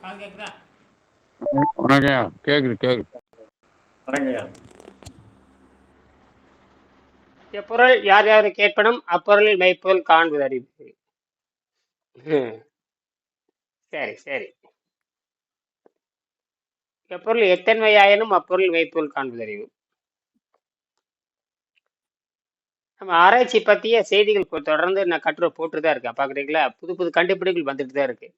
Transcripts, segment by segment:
வணக்கம். கேக்குது. எப்பொருள் யார் யாரு கேட்பனும் அப்பொருளில் மெய்ப்பொருள் காண்பது அறிவு. சரி. எப்பொருள் எத்தன்மையாயினும் அப்பொருள் மெய்ப்பொருள் காண்பது அறிவு. நம்ம ஆராய்ச்சி பத்திய செய்திகள் தொடர்ந்து நான் கட்டுரை போட்டுதான் இருக்கேன். பாக்குறீங்களா? புது கண்டுபிடிப்புகள் வந்துட்டு தான் இருக்கு.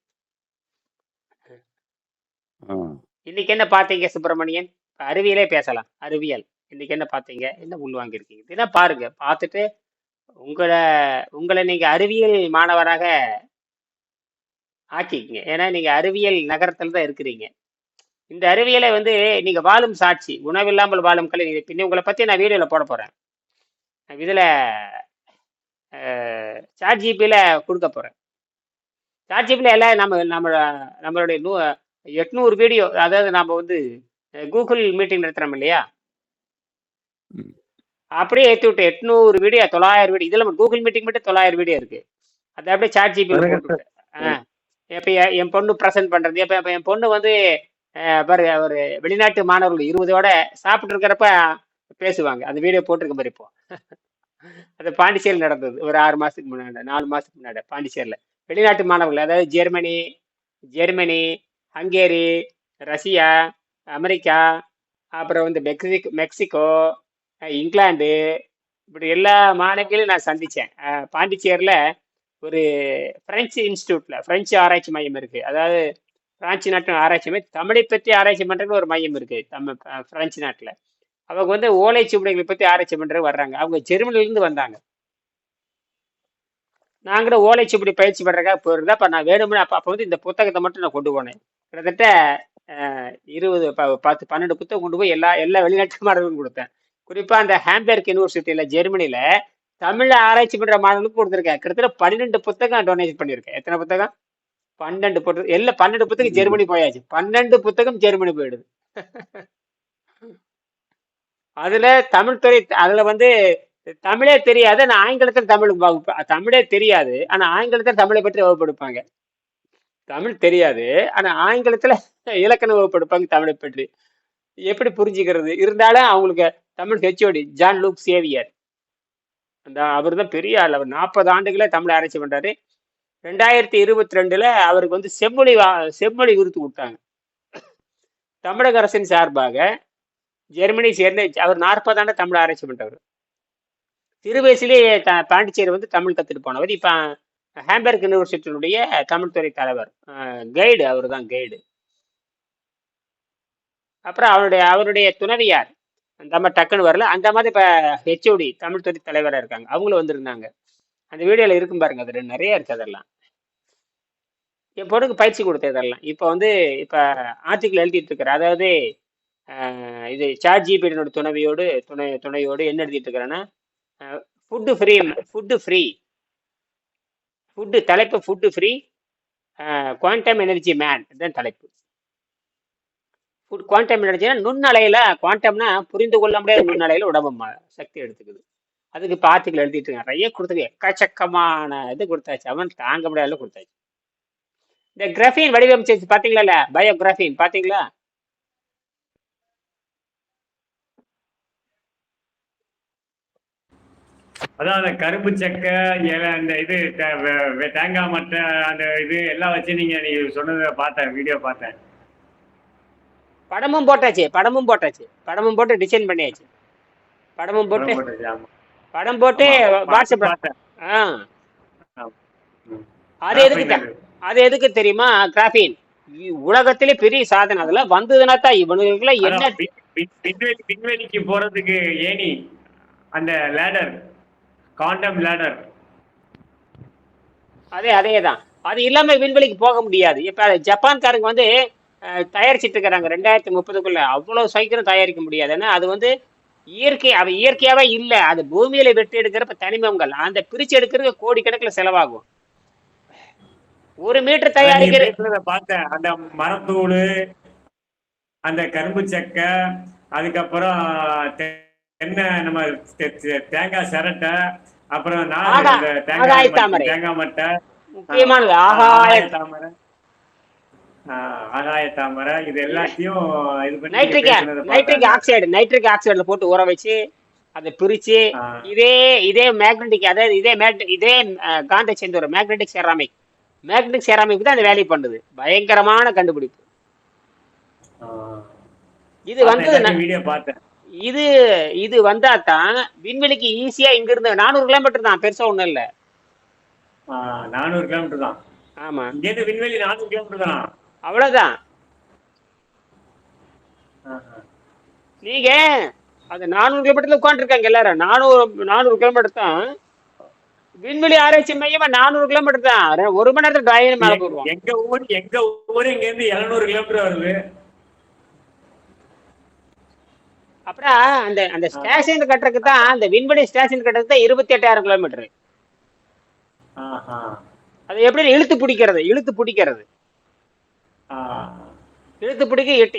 இன்னைக்கு என்ன பாத்தீங்க சுப்பிரமணியன்? அறிவியலே பேசலாம். அறிவியல் இன்னைக்கு என்ன பாத்தீங்க? என்ன உள்வாங்கி இருக்கீங்க? இதெல்லாம் பாருங்க. பார்த்துட்டு உங்களை நீங்க அறிவியல் மாணவராக ஆக்கிக்கங்க. ஏன்னா நீங்க அறிவியல் நகரத்துல தான் இருக்கிறீங்க. இந்த அறிவியலை நீங்க வாழும் சாட்சி. உணவில்லாமல் வாழும் கலை. பின்ன உங்களை பத்தி நான் வீடியோல போட போறேன். இதுல சாட் ஜிபில கொடுக்க போறேன். சாட் ஜிபில எல்லாம் நம்மளுடைய 800 வீடியோ, அதாவது நாம கூகுள் மீட்டிங் நடத்துறோம் இல்லையா, அப்படியே ஏற்றி விட்டு 800 வீடியோ 900 வீடியோ. இதுல கூகுள் மீட்டிங் மட்டும் 900 வீடியோ இருக்கு. அதை அப்படியே சாட் ஜிபில போட்டு இப்ப என் பொண்ணு ப்ரெசென்ட் பண்றது. இப்ப என் பொண்ணு பாரு, ஒரு வெளிநாட்டு மாணவர்கள் 20ஓட சாப்பிட்டு இருக்கிறப்ப பேசுவாங்க. அந்த வீடியோ போட்டிருக்க மாதிரி. இப்போ அது பாண்டிச்சேரியில் நடந்தது ஒரு 6 மாசத்துக்கு முன்னாடி, 4 மாசத்துக்கு முன்னாடி. பாண்டிச்சேரியில் வெளிநாட்டு மாணவர்கள், அதாவது ஜெர்மனி, ஹங்கேரி, ரஷ்யா, அமெரிக்கா, அப்புறம் மெக்சிகோ, இங்கிலாந்து, இப்படி எல்லா மாநிலங்களையும் நான் சந்திச்சேன். பாண்டிச்சேரியில் ஒரு பிரெஞ்சு இன்ஸ்டியூட்ல பிரெஞ்சு ஆராய்ச்சி மையம் இருக்கு. அதாவது பிரான்சி நாட்டு ஆராய்ச்சி மையம், தமிழை பற்றி ஆராய்ச்சி பண்றதுன்னு ஒரு மையம் இருக்கு பிரெஞ்சு நாட்டுல. அவங்க ஓலைச்சுவடிகளை பத்தி ஆராய்ச்சி பண்றது வர்றாங்க. அவங்க ஜெர்மனில இருந்து வந்தாங்க. நாங்கள ஓலைச்சுவடி பயிற்சி பண்றதுக்காக போயிருந்தா. அப்ப நான் வேணும்னு அப்ப இந்த புத்தகத்தை மட்டும் நான் கொண்டு போனேன். கிட்டத்தட்ட 20 10 12 புத்தகம் கொண்டு போய் எல்லா வெளிநாட்டு மாணவர்களுக்கும் கொடுத்தேன். குறிப்பா அந்த ஹாம்பெர்க் யூனிவர்சிட்டியில ஜெர்மனில தமிழ்ல ஆராய்ச்சி பண்ற மாணவர்களுக்கு கொடுத்துருக்கேன். கிட்டத்தட்ட 12 புத்தகம் டொனேட் பண்ணியிருக்கேன். எத்தனை புத்தகம்? 12 புத்தகம். எல்லாம் 12 புத்தகம் ஜெர்மனி போயாச்சு. 12 புத்தகம் ஜெர்மனி போயிடுது. அதுல தமிழ் துறை, அதுல தமிழே தெரியாது, ஆனா ஆங்கிலத்தில் தமிழே தெரியாது, ஆனா ஆங்கிலத்தில் தமிழை பற்றி வகுப்படுப்பாங்க. தமிழ் தெரியாது, ஆனா ஆங்கிலத்துல இலக்கண வகுப்படுப்பாங்க தமிழை பற்றி. எப்படி புரிஞ்சுக்கிறது? இருந்தாலும் அவங்களுக்கு Tamil HOD John Luke Xavier, அவர் தான் பெரிய ஆள். அவர் 40 ஆண்டுகளே தமிழ் ஆராய்ச்சி பண்றாரு. 2022 அவருக்கு செம்மொழி விருது கொடுத்தாங்க தமிழக அரசின் சார்பாக. ஜெர்மனி சேர்ந்த அவர் 40 ஆண்டு தமிழ் ஆராய்ச்சி பண்றவர். சிறு வயசுலேயே பாண்டிச்சேரி தமிழ் கத்துட்டு போனவர். இப்ப ஹாம்பெர்க் யூனிவர்சிட்டியினுடைய தமிழ் துறை தலைவர், கைடு. அவர் தான் கைடு. அப்புறம் அவருடைய துணைவியார் அந்த டக்குன்னு வரல. அந்த மாதிரி இப்ப ஹெச்ஓடி தமிழ் துறை தலைவராக இருக்காங்க. அவங்களும் வந்திருந்தாங்க. அந்த வீடியோல இருக்கும் பாருங்க. அது நிறைய இருக்கு. அதெல்லாம் என் பொண்ணுக்கு பயிற்சி கொடுத்ததெல்லாம். இப்ப இப்ப ஆர்டிகிள் எழுதிட்டு இருக்கிறேன். அதாவது இது சாட் ஜிபிடியோட துணையோடு என்ன எழுதிட்டு இருக்கிறேன்னா, ஃபுட்டு ஃப்ரீ தலைப்பு. Food free quantum energy man தான் தலைப்பு. குவாண்டம் எனர்ஜினா நுண்ணலையில, குவாண்டம்னா புரிந்து கொள்ள முடியாத நுண்ணலையில உடம்பு சக்தி எடுத்துக்குது. அதுக்கு இப்போ ஆர்டிகிள் எழுதிட்டு இருக்கேன். நிறைய கொடுத்துருக்கு. எக்கச்சக்கமான இது கொடுத்தாச்சு. அவன் தாங்க முடியாத கொடுத்தாச்சு. இந்த கிராஃபின் வடிவமைச்சு பாத்தீங்களா? பயோகிராஃபின் பாத்தீங்களா? அதான் அந்த கரும்பு சக்கை, அந்த இது தேங்காய் மட்டை, அந்த இது எல்லாம் வச்சு நீங்க சொன்னதை பார்த்தேன், வீடியோ பார்த்தேன். படமும் போட்டாச்சு. படமும் போட்டு டிசைன் பண்ணியாச்சு. படம் போட்டு வாட்ஸ்அப். அது எதுக்கு தெரியுமா? கிராஃபின் உலகத்திலே பெரிய சாதனை. அதெல்லாம் வந்ததுன்னா தான் இவனுக்கு என்ன விண்வெளிக்கு போறதுக்கு ஏனி, அந்த லேடர், குவாண்டம் லேடர். அதேதான். அது இல்லாம விண்வெளிக்கு போக முடியாது. இப்ப ஜப்பான்காரங்க தயாரிச்சிட்டு இருக்கிறாங்க 2030க்குள்ள. அவ்வளவு சீக்கிரம் தயாரிக்க முடியாது. ஏன்னா அது இயற்கையாவே இல்லை. அது பூமியில வெட்டி எடுக்கிறப்ப தனிமங்கள் அந்த பிரிச்சு எடுக்கிறது கோடிக்கணக்கில் செலவாகும். 1 மீட்டர் தயாரிக்கிறது பார்த்தேன். அந்த மரத்தூள், அந்த கரும்பு சக்கை, அதுக்கப்புறம் தென்னை, நம்ம தேங்காய் சிரட்டை, அப்புறம் தேங்காய் மட்டை, முக்கியமானது ஆகாய தாமரை. ஆகாய தாமரை இது எல்லாத்தையும் இது பண்ணி நீங்க நைட்ரிக் பேசுனதை பார்த்தேன் நைட்ரிக் ஆக்சைடு நைட்ரிக் ஆக்சைடுல போட்டு ஊற வச்சு அதை பிரிச்சு இதே இதே மேக்னெட்டிக், அதாவது இதே காந்த சேர்ந்து வரும் மேக்னெட்டிக் செராமிக் தான் அந்த வேலையை பண்ணுது. பயங்கரமான கண்டுபிடிப்பு இது. வந்து வீடியோ பார்த்தேன். இது இது வந்தா தான் விண்வெளிக்கு ஈஸியா இங்க இருந்து 400 கிலோமீட்டர் தான், பெருசா ஒண்ணும் இல்ல. 400 கிலோமீட்டர் தான். ஆமா, இங்க இருந்து விண்வெளி 400 கிலோமீட்டர் தான். அவ்வளவுதான். நீங்க அது 400 கிலோமீட்டர்ல உட்காந்துருக்காங்க எல்லாரும். 400 கிலோமீட்டர் தான் விண்வெளி ஆராய்ச்சி மையமா. 400 கிலோமீட்டர் தான், 1 மணி நேரத்துல டாயின்னு மேல போடுவோம். எங்க ஊர் இங்க இருந்து 700 கிலோமீட்டர் வருது. அப்புறம் அந்த அந்த ஸ்டேஷன் கட்டுறதுக்கு தான், அந்த விண்வெளி ஸ்டேஷன் கட்டுறதுக்கு தான் 28,000 கிலோமீட்டர். அது எப்படி இழுத்து பிடிக்கிறது இழுத்து பிடிக்க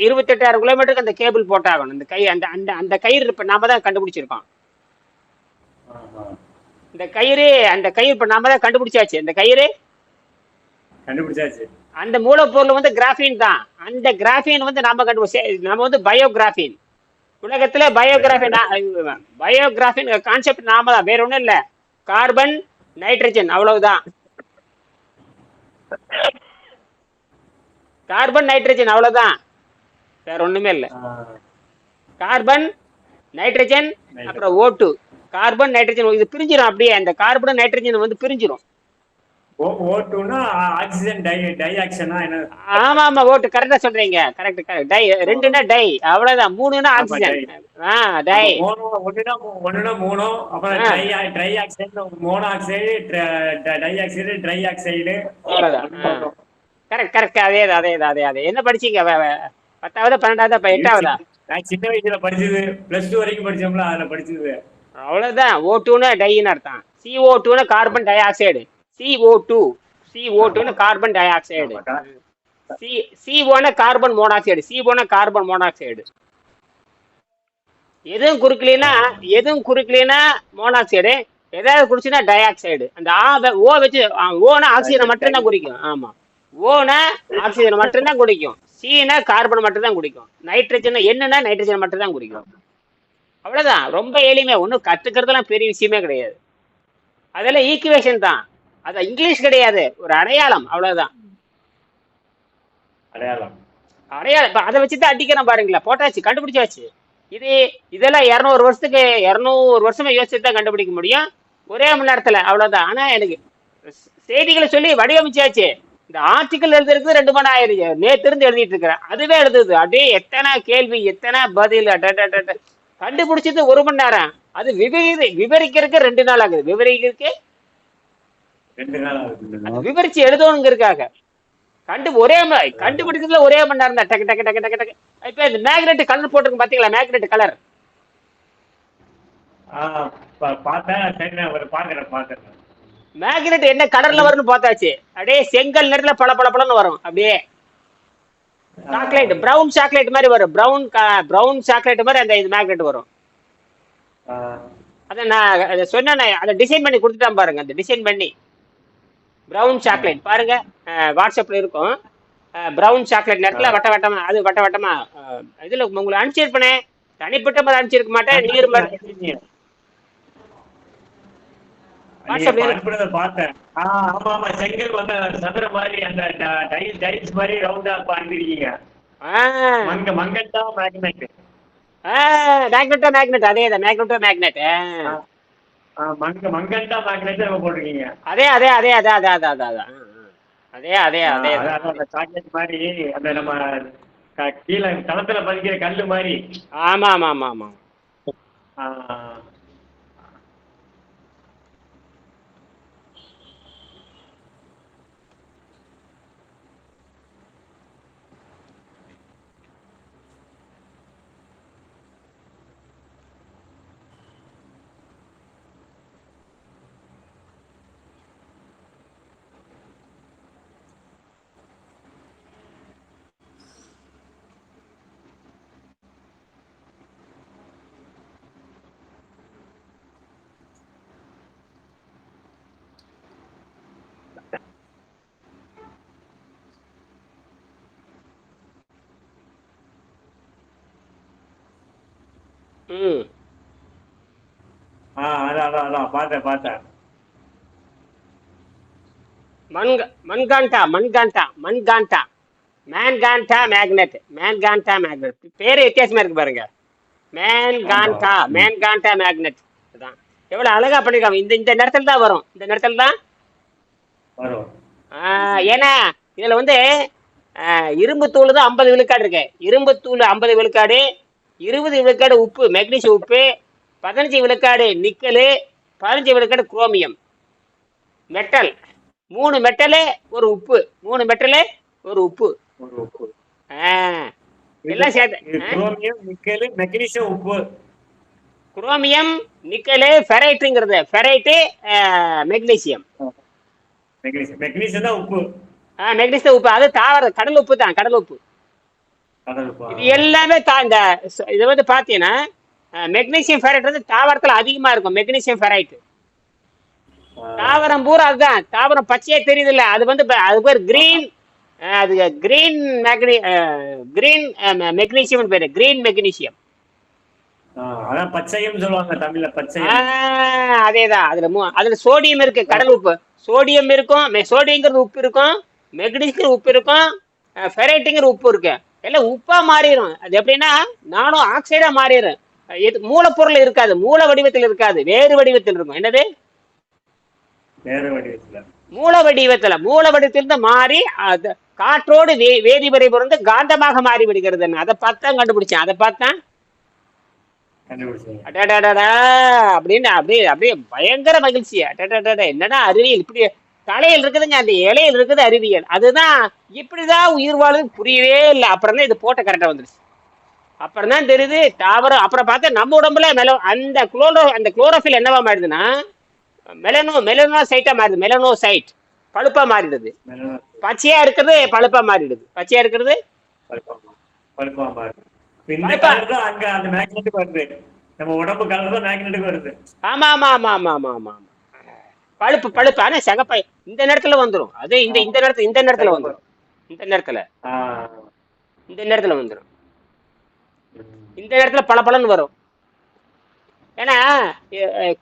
28,000 கிலோமீட்டருக்கு அந்த கேபிள் போட்டாகணும். அந்த அந்த அந்த அந்த கயிறு இப்ப நாம தான் கண்டுபிடிச்சிருக்கோம். இந்த கயிறு இப்ப நாம தான் கண்டுபிடிச்சாச்சு. அந்த கயிறு கண்டுபிடிச்சாச்சு. அந்த மூலப்பொருள் வந்து கிராஃபின் தான். அந்த கிராஃபின் வந்து நாம வந்து பயோகிராஃபின். உலகத்துல பயோகிராஃபின் கான்செப்ட் நாம தான், வேற ஒண்ணும் இல்ல. கார்பன், நைட்ரஜன், அவ்வளவுதான். கார்பன், நைட்ரஜன், அவ்வளவுதான், வேற ஒண்ணுமே இல்ல. கார்பன், நைட்ரஜன், அப்புறம் O2. கார்பன், நைட்ரஜன் இது பிரிஞ்சிடும். அப்படியே அந்த கார்பன் நைட்ரஜன் வந்து பிரிஞ்சிடும். O2னா ஆக்சிஜன் டைஆக்சனா என்ன? ஆமா ஆமா, ஓட்டு கரெக்டா சொல்றீங்க. கரெக்ட். டை 2னா டை, அவ்வளவுதான். 3னா ஆக்சிஜன். டை ஒண்ணுனா மூணு, அப்புறம் ட்ரைஆக்சைடு, மோனாக்சைடு, டைஆக்சைடு, ட்ரைஆக்சைடு, அவ்வளவுதான். கரெக்ட். அதே. என்ன படிச்சீங்க? 10வது 12வது 8வதா? நான் சின்ன வயசுல படிச்சது, +2 வரைக்கும் படிச்சோம்ல, அதுல படிச்சது. அவ்வளவுதான். O2னா டைன்னு அர்த்தம். CO2னா கார்பன் டை ஆக்சைடு. CO2னா கார்பன் டை ஆக்சைடு. CO னா கார்பன் மோனாக்சைடு. எதுவும் குறுக்கலைன்னா மோனாக்சைடு, ஏதாவது குடிச்சுன்னா டை ஆக்சைடு. அந்த ஓ வச்சு ஓனா ஆக்சிஜனை மட்டும்தான் குடிக்கும். ஆமா, ஓனா ஆக்சிஜன் மட்டும்தான் குடிக்கும். சீனா கார்பன் மட்டும் தான் குடிக்கும். நைட்ரஜன் என்னன்னா நைட்ரஜன் மட்டும் தான் குடிக்கும். அவ்வளவுதான். ரொம்ப எளிமை. ஒன்றும் கத்துக்கிறதுலாம் பெரிய விஷயமே கிடையாது. அதெல்லாம் ஈக்குவேஷன் தான். அது இங்கிலீஷ் கிடையாது, ஒரு அடையாளம், அவ்வளவுதான். அடையாளம் அதை வச்சுதான் அடிக்கிறோம் பாருங்களேன். போட்டாச்சு, கண்டுபிடிச்சாச்சு. இதெல்லாம் 200 வருஷமா யோசிச்சு தான் கண்டுபிடிக்க முடியும், ஒரே மணி நேரத்துல, அவ்வளவுதான். ஆனா எனக்கு செய்திகளை சொல்லி வடிவமைச்சாச்சு. இந்த ஆர்டிக்கல் எழுதுறதுக்கு 2 மணி ஆயிடுச்சு. நேற்று இருந்து எழுதிட்டு இருக்கிறேன், அதுவே எழுதுது. அப்படியே எத்தனை கேள்வி, எத்தனை பதில், கண்டுபிடிச்சது 1 மணி நேரம். அது விவரிக்கிறதுக்கு 2 நாள் ஆகுது. விவரிச்சு எழுதணுங்கிறதுக்காக கண்டுபிடிக்கிறதுல ஒரே மணி நேரம் தான். டக்கு டக்கு டக்கு டக்கு டக்கு. இப்ப இந்த மேக்னெட் கலர் போட்டிருக்கு பாத்தீங்களா? மேக்னெட் கலர் மேக்னெட் என்ன கலர்ல வரும்னு பார்த்தாச்சு. அப்படியே செங்கல் நேரத்துல பளபளன்னு வரும். அப்படியே சாக்லேட், பிரவுன் சாக்லேட் மாதிரி வரும். பிரவுன் சாக்லேட் மாதிரி அந்த இது மேக்னெட் வரும். அத நான் சொன்னேன், அதை டிசைன் பண்ணி கொடுத்துட்டான் பாருங்க. அந்த டிசைன் பண்ணி பிரவுன் சாக்லேட் பாருங்க, வாட்ஸ்அப்ல இருக்கும். பிரவுன் சாக்லேட் நேரத்துல வட்டமா இதுல உங்களுக்கு அனுப்பிச்சிருப்பேன். தனிப்பட்ட மாதிரி அனுப்பிச்சிருக்க மாட்டேன். நீர் மாதிரி பார்த்தேன். ஆமா, செங்கல் வந்து சதுர மாதிரி, அந்த டைல்ஸ் மாதிரி ரவுண்டா பாண்டிருக்கீங்க. மங்கட்டா மேக்னெட். அதேதான், மேக்னெட். மங்கட்டா மேக்னெட் போட்டிருக்கீங்க. அதே. சாக்லேட் மாதிரி, அந்த நம்ம கீழே தளத்துல பதிக்கிற கல்லு மாதிரி. ஆமா. ம். அதான் அதான் அதான் பார்த்தேன். மண்காண்டா மண்காண்டா மண்காண்டா மேன்காண்டா மேக்னெட். மேன்காண்டா மேக்னெட் பேரு வித்தியாசமா இருக்கு பாருங்க. ஆமா. மேன்காண்டா மேன்காண்டா மேக்னெட். அதான் எவ்வளவு அழகா பண்ணிருக்காங்க. இந்த இந்த நேரத்துல தான் வரும். இந்த நேரத்துல தான். வரும். ஏன்னா இதுல வந்து இரும்பு தூள் தான் 50 விழுக்காடு இருக்கு. இரும்பு தூள் 50 விழுக்காடு, 20 விழுக்காடு உப்பு மெக்னீசியம் உப்பு, 15 விழுக்காடு நிக்கலு, 15 விழுக்காடு குரோமியம் மெட்டல். 3 மெட்டலு ஒரு உப்பு. 3 மெட்டலு ஒரு உப்பு. ஒரு உப்பு. எல்லாம் சேர்த்து குரோமியம், நிக்கல், மெக்னீசியம், உப்பு. குரோமியம், நிக்கலு, ஃபெரைட்டுங்கிறது. Ferrite, magnesium. மெக்னீசியம் தான் உப்பு. மெக்னீசியம் உப்பு. அது தாவர கடல் உப்பு தான். கடல் உப்பு. இது எல்லாமே இந்த இது வந்து பாத்தீங்கன்னா மெக்னீசியம் ஃபெரைட் வந்து தாவரத்துல அதிகமா இருக்கும். மெக்னீசியம் ஃபெரைட் தாவரம் பூரா அதுதான். தாவரம் பச்சையே தெரியுது இல்ல, அது வந்து அது பேர் கிரீன். அது கிரீன் கிரீன் மெக்னீசியம் பேரு. Green magnesium. அதான் பச்சையம் சொல்லுவாங்க தமிழ்ல. பச்சை அதேதான். அதுல சோடியம் இருக்கு. கடல் உப்பு சோடியம் இருக்கும். சோடியங்கிறது உப்பு இருக்கும். மெக்னீசியம் உப்பு இருக்கும். ஃபெரைட்டுங்கிற உப்பு இருக்கு. எல்லாம் உப்பா மாறிடும். அது எப்படின்னா நானும் ஆக்சைடா மாறிடும். மூலப்பொருள் இருக்காது. மூல வடிவத்தில் இருக்காது. வேறு வடிவத்தில் இருக்கும். என்னது? மூல வடிவத்துல. மூல வடிவத்திலிருந்து மாறி காற்றோடு வேதிமுறை பொருந்து காந்தமாக மாறி விடுகிறது. அதை பார்த்தான் கண்டுபிடிச்சேன். அதை பார்த்தான் அப்படின்னு அப்படியே அப்படியே பயங்கர மகிழ்ச்சி. என்னன்னா அறிவியல் இப்படி தலையில் இருக்குதுங்க. அந்த இலையில் இருக்குது அறிவியல். அதுதான் இப்படிதான் உயிர் வாழுது புரியவே இல்லை. அப்புறம் தான் இது போட்ட கரெக்டா வந்துருச்சு. அப்புறம் தான் தெரியுது தாவரம். அப்புறம் பார்த்தா நம்ம உடம்புல அந்த குளோரோஃபில் என்னவா மாறிடுதுன்னா மெலனோசைட்டா மாறிடுது. மெலனோசைட் பழுப்பா மாறிடுது. பச்சையா இருக்கிறது பழுப்பா மாறிடுது. பச்சையா இருக்கிறது பழுப்பா மாறிடுது. அங்க அந்த மேக்னெட்டிக் வருது. நம்ம உடம்பு கலர் தான் மேக்னெட்டிக் வருது. ஆமா ஆமா ஆமா ஆமா ஆமா ஆமா. பழுப்பு பழுப்பு. ஆனா சகப்பை இந்த நேரத்துல வந்துடும். அது இந்த நேரத்துல வந்துடும். இந்த நேரத்துல வந்துடும். இந்த நேரத்துல பல பலன்னு வரும். ஏன்னா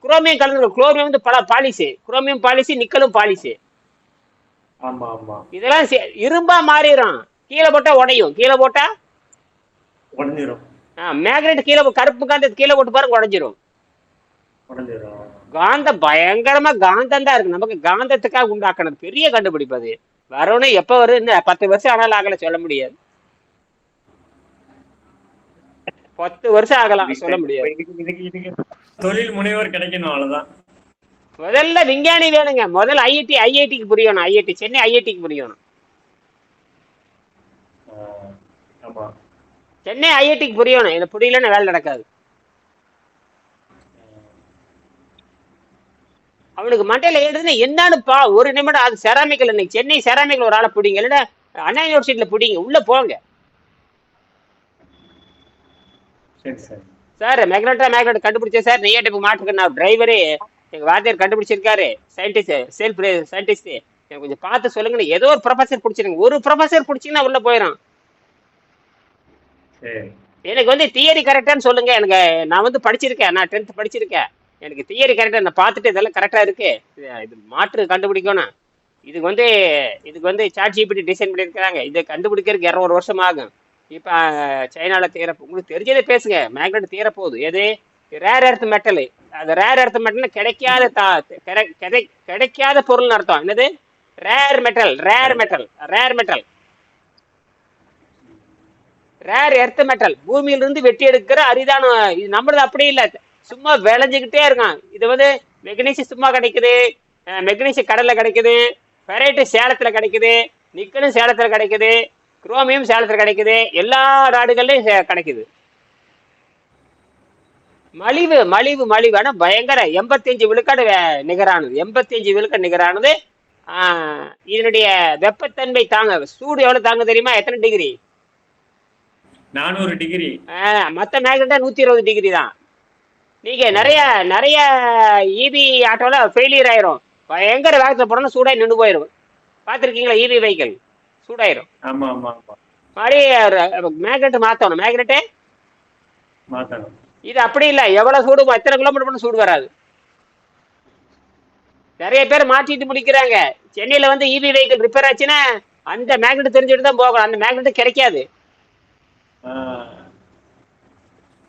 குரோமியம் கலந்து. குளோரியம் வந்து பல பாலிசு. குரோமியம் பாலிசு, நிக்கலும் பாலிசு. இதெல்லாம் இரும்பா மாறிடும். கீழே போட்டா உடையும். கீழே போட்டா உடைஞ்சிரும். மேக்னெட் கீழே கருப்பு காந்தத்தை கீழே போட்டு பாருங்க உடைஞ்சிரும். காந்தம் பயங்கரமா காந்தம் தான் இருக்கு. நமக்கு காந்தத்துக்காக உண்டாக்கணும் பெரிய கண்டுபிடிப்பு. அது வரணும் எப்ப வரும்? இந்த 10 வருஷம் ஆனாலும் ஆகல சொல்ல முடியாது. 10 வருஷம் ஆகலாம் சொல்ல முடியாது. தொழில் முனைவர் கிடைக்கணும் அவ்வளவுதான். முதல்ல விஞ்ஞானி வேணுங்க. முதல்ல ஐஐடிக்கு புரியணும். ஐஐடி சென்னை ஐஐடிக்கு புரியணும். சென்னை ஐஐடிக்கு புரியணும். இது புரியலன்னு வேலை நடக்காது. அவனுக்கு மண்டையில ஏடுதுன்னா என்னன்னு ஒரு நிமிடம். அது செராமிக்கல். இன்னைக்கு சென்னை செராமிக்கல் ஒரு ஆளை பிடிங்க. இல்லைன்னா அண்ணா யூனிவர்சிட்டியில பிடிங்க. உள்ள போங்க சார். மேக்னெட் கண்டுபிடிச்சேன் சார். நெய்யாட்டிப்பு மாட்டுக்கு நான் டிரைவரு எங்க வாத்தியார் கண்டுபிடிச்சிருக்காரு. Scientist self scientist. எனக்கு கொஞ்சம் பார்த்து சொல்லுங்க. ஏதோ ஒரு ப்ரொஃபஸர் பிடிச்சிருங்க. ஒரு ப்ரொஃபஸர் பிடிச்சிங்கன்னா உள்ள போயிடும். எனக்கு வந்து தியரி கரெக்டான்னு சொல்லுங்க. எனக்கு நான் வந்து படிச்சிருக்கேன். நான் 10th படிச்சிருக்கேன். எனக்கு தியரி கரெக்டா நான் பார்த்துட்டு இதெல்லாம் கரெக்டா இருக்கு. இது மாற்று கண்டுபிடிக்கணும். இதுக்கு வந்து சாட் ஜிபிடி டிசைன் பண்ணியிருக்கிறாங்க. இதை கண்டுபிடிக்கிறதுக்கு 200 வருஷம் ஆகும். இப்ப சைனால உங்களுக்கு தெரிஞ்சதை பேசுங்க. மேக்னெட் தீர போகுது. எது? Rare earth metal. அது ரேர் எர்த் மெட்டல் கிடைக்காத பொருள்னு அர்த்தம். என்னது? Rare metal. Rare metal. Rare metal. Rare earth metal பூமியிலிருந்து வெட்டி எடுக்கிற அரிதான. இது நம்மளது அப்படி இல்லை. சும்மா விளைஞ்சுக்கிட்டே இருக்கான். இது வந்து மெக்னீசியம் சும்மா கிடைக்குது. மெக்னீசியம் கடல்ல கிடைக்குது. ஃபெரைட்டு சேலத்துல கிடைக்குது. நிக்கலும் சேலத்துல கிடைக்குது. குரோமியம் சேலத்துல கிடைக்குது. எல்லா நாடுகள்லயும் கிடைக்குது. மலிவு மலிவு மலிவு. ஆனா பயங்கர 85 விழுக்காடு நிகரானது. 85 விழுக்காடு நிகரானது. இதனுடைய வெப்பத்தன்மை தாங்க. சூடு எவ்வளவு தாங்க தெரியுமா? எத்தனை டிகிரி? 400 டிகிரி. மற்ற மேக்னெட்டா 120 டிகிரி தான். நீங்க நிறைய நிறைய இபி ஆட்டோல ஃபெயிலியர் ஆயிரும். பயங்கர வேகத்துல போடணும். சூடாய் நின்று போயிடும். பார்த்துருக்கீங்களா? இபி வெஹிக்கிள் சூடாயிரும். ஆமா ஆமா ஆமா. மாதிரி மேக்னெட் மாத்தணும். மேக்னெட்டே இது அப்படி இல்லை, எவ்வளவு சூடு எத்தனை கிலோமீட்டர் பண்ண சூடு வராது. நிறைய பேர் மாற்றிட்டு முடிக்கிறாங்க. சென்னையில வந்து இவி வெஹிக்கிள் ரிப்பேர் ஆச்சுன்னா அந்த மேக்னெட் தெரிஞ்சுட்டு தான் போகணும், அந்த மேக்னெட் கிடைக்காது.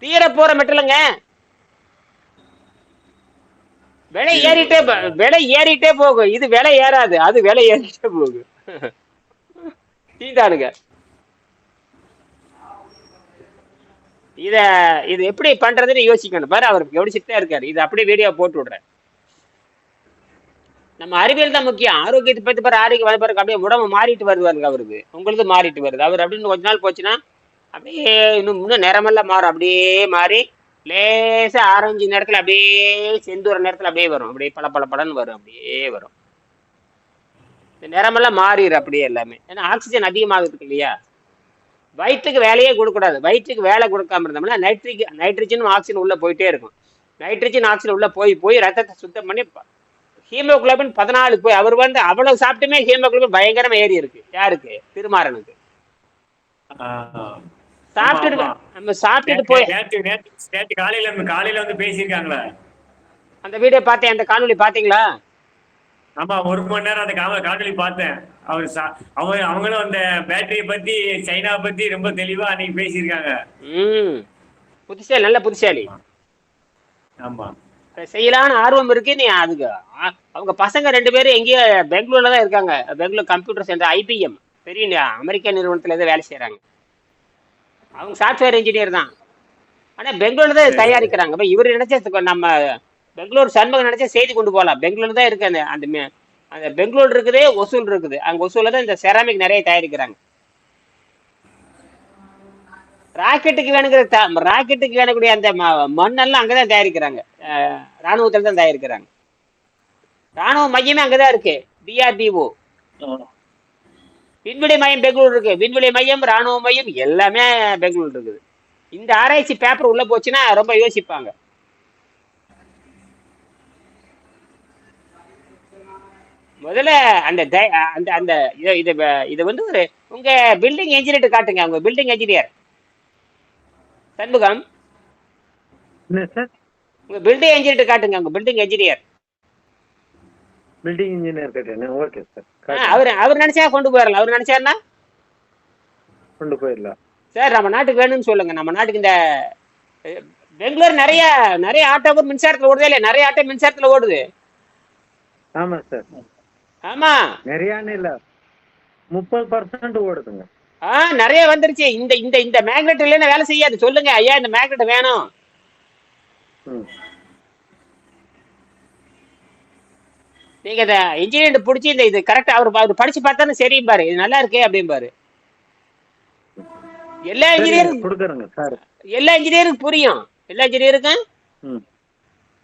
தீர போற மெட்டலுங்க விலை ஏறிட்டே போகும். இது விலை ஏறாது, அது விலை ஏறிட்டே போகும். தீண்டானுங்க. இது எப்படி பண்றதுன்னு யோசிக்கணும் பாரு. அவர் கவனிச்சுட்டே இருக்காரு. இது அப்படியே வீடியோ போட்டு விடுறேன். நம்ம அறிவியல் தான் முக்கியம். ஆரோக்கியத்தை பத்தி பாரு, ஆரோக்கியம் வந்து பாருங்க அப்படியே உடம்பு மாறிட்டு வருது பாருங்க. அவருக்கு உங்களுக்கு மாறிட்டு வருது. அவர் அப்படின்னு கொஞ்ச நாள் போச்சுன்னா அப்படியே இன்னும் நிறமெல்லாம் மாறும். அப்படியே மாறி லேசா ஆரஞ்சு நேரத்துல அப்படியே செந்தூர நேரத்துல அப்படியே வரும். அப்படியே பல பல பலன்னு வரும். அப்படியே வரும். இந்த நிறமெல்லாம் மாறிடும் அப்படியே எல்லாமே. ஏன்னா ஆக்சிஜன் அதிகமாகுது இல்லையா. வயிற்றுக்கு வேலையே கொடுக்கூடாது. வயிற்றுக்கு வேலை கொடுக்காம இருந்தோம்னா நைட்ரஜனும் ஆக்சிஜன் உள்ள போயிட்டே இருக்கும். நைட்ரஜன் ஆக்சிஜன் உள்ள போய் ரத்தத்தை சுத்தம் பண்ணி ஹீமோகுளோபின் 14 போய் அவர் வந்து அவ்வளவு சாப்பிட்டுமே ஹீமோகுளோபின் பயங்கரமா ஏறி இருக்கு. யாருக்கு? திருமாறனுக்கு. சாப்பிட்டுட்டு நம்ம சாப்பிட்டுட்டு போய் காலையில வந்து பேசியிருக்காங்களா? அந்த வீடியோ பார்த்தேன். அந்த காணொலி பாத்தீங்களா? ஆமா, 1 மணி நேரம் அந்த காணொலி பார்த்தேன். அவங்களும் அந்த பேட்டரியை பத்தி சைனா பத்தி ரொம்ப தெளிவா அன்னைக்கு பேசியிருக்காங்க. புத்திசாலி, நல்ல புத்திசாலி. ஆமா, செய்யலான்னு ஆர்வம் இருக்கு. நீ அதுக்கு அவங்க பசங்க 2 பேரும் எங்கேயோ பெங்களூர்ல தான் இருக்காங்க. பெங்களூர் கம்ப்யூட்டர் சென்டர் IBM பெரிய அமெரிக்க நிறுவனத்துல ஏதோ வேலை செய்யறாங்க. அவங்க சாஃப்ட்வேர் இன்ஜினியர் தான். ஆனா பெங்களூர்ல தான் தயாரிக்கிறாங்க. இவர் நினைச்ச நம்ம பெங்களூர் சண்முகம் நினைச்சா செய்தி கொண்டு போகலாம். பெங்களூர் தான் இருக்கு. அந்த பெங்களூர் இருக்குது, ஒசூல் இருக்குது. அங்க ஒசூல்ல தான் இந்த செராமிக் நிறைய தயாரிக்கிறாங்க. ராக்கெட்டுக்கு வேணக்கூடிய அந்த மண்ணெல்லாம் அங்கதான் தயாரிக்கிறாங்க. ராணுவத்தில் தான் தயாரிக்கிறாங்க. ராணுவ மையமே அங்கதான் இருக்கு. DRDO விண்வெளி மையம் பெங்களூர் இருக்கு. விண்வெளி மையம், ராணுவ மையம் எல்லாமே பெங்களூர் இருக்குது. இந்த ஆராய்ச்சி பேப்பர் உள்ள போச்சுன்னா ரொம்ப யோசிப்பாங்க. முதல்ல அந்த இது வந்து ஒரு உங்க பில்டிங் இன்ஜினியர் காட்டுங்க. உங்க பில்டிங் இன்ஜினியர் சண்முகம், உங்க பில்டிங் இன்ஜினியர் காட்டுங்க. உங்க பில்டிங் இன்ஜினியர் கேட்டேன். Okay sir. அவர் நினைச்சா கொண்டு போயிடலாம். அவர் நினைச்சாருன்னா கொண்டு போயிடலாம் சார். நம்ம நாட்டுக்கு வேணும்னு சொல்லுங்க. நம்ம நாட்டுக்கு இந்த பெங்களூர் நிறைய ஆட்டோ மின்சாரத்துல ஓடுதே இல்லையா? நிறைய ஆட்டோ மின்சாரத்துல ஓடுது. ஆமா சார். ஆமா, நிறையான்னு இல்ல, 30% ஓடுதுங்க. நிறைய வந்துருச்சு. இந்த மேக்னெட் இல்லைன்னா வேலை செய்யாது. சொல்லுங்க ஐயா, இந்த மேக்னெட் வேணும். நீங்க இந்த இன்ஜினியர் பிடிச்சி இது கரெக்டா அவர் படிச்சு பார்த்தாலும் சரியும் பாரு, இது நல்லா இருக்கே அப்படின்னு பாரு. எல்லா இன்ஜினியரும் கொடுக்குறேங்க சார். எல்லா இன்ஜினியருக்கும் புரியும். எல்லா இன்ஜினியருக்கும்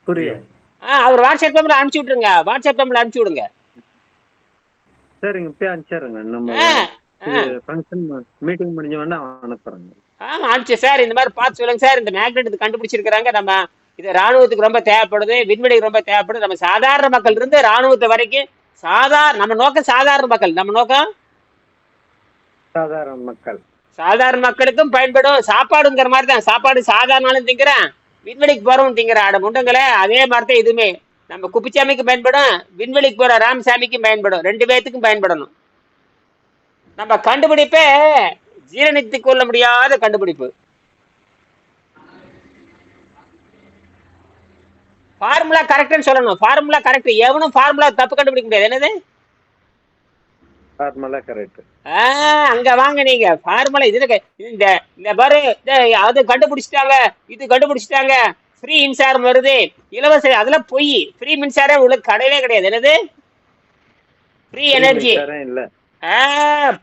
புரியும். அவர் வாட்ஸ்அப் நம்பர்ல அனுப்பிச்சு விட்டுருங்க. வாட்ஸ்அப் நம்பர்ல அனுப்பிச்சு விடுங்க. சரிங்க, இப்பயே அனுப்பிச்சிடுறேங்க. நம்ம ஃபங்க்ஷன் மீட்டிங் முடிஞ்ச உடனே அனுப்புறேங்க. அனுப்பிச்சு சார், இந்த மாதிரி பார்த்து சொல்லுங்க சார். இந்த மேக்னெட் இது கண்டுபிடிச்சிருக்கிறாங்க. நம்ம இது ராணுவத்துக்கு ரொம்ப தேவைப்படுது, விண்வெளிக்கு ரொம்ப தேவைப்படுது. நம்ம சாதாரண மக்கள் இருந்து ராணுவத்தை வரைக்கும் நம்ம நோக்கம் சாதாரண மக்கள். நம்ம நோக்கம் சாதாரண மக்களுக்கும் பயன்படும். சாப்பாடுங்கிற மாதிரி தான். சாப்பாடு சாதாரண திங்கிறேன், விண்வெளிக்கு போறோம் திங்கிற ஆட முண்டங்களை. அதே மாதிரி தான் இதுமே. நம்ம குப்பிச்சாமிக்கு பயன்படும், விண்வெளிக்கு போற ராமசாமிக்கும் பயன்படும். 2 பேத்துக்கும் பயன்படணும். நம்ம கண்டுபிடிப்பே ஜீரணித்துக் கொள்ள முடியாத கண்டுபிடிப்பு. ஃபார்முலா கரெக்ட்னு சொல்லணும். Formula correct. எவனும் ஃபார்முலா தப்பு கண்டுபிடிக்க முடியாது. என்னது ஃபார்முலா கரெக்ட்? அங்க வாங்க நீங்க. ஃபார்முலா இந்த பாரு, அது கண்டுபிடிச்சிட்டாங்க, இது கண்டுபிடிச்சிட்டாங்க, ஃப்ரீ மின்சாரம் வருது, இலவச. அதெல்லாம் பொய். ஃப்ரீ மின்சாரம் உள்ள கிடையவே கிடையாது. என்னது ஃப்ரீ எனர்ஜி? இல்ல,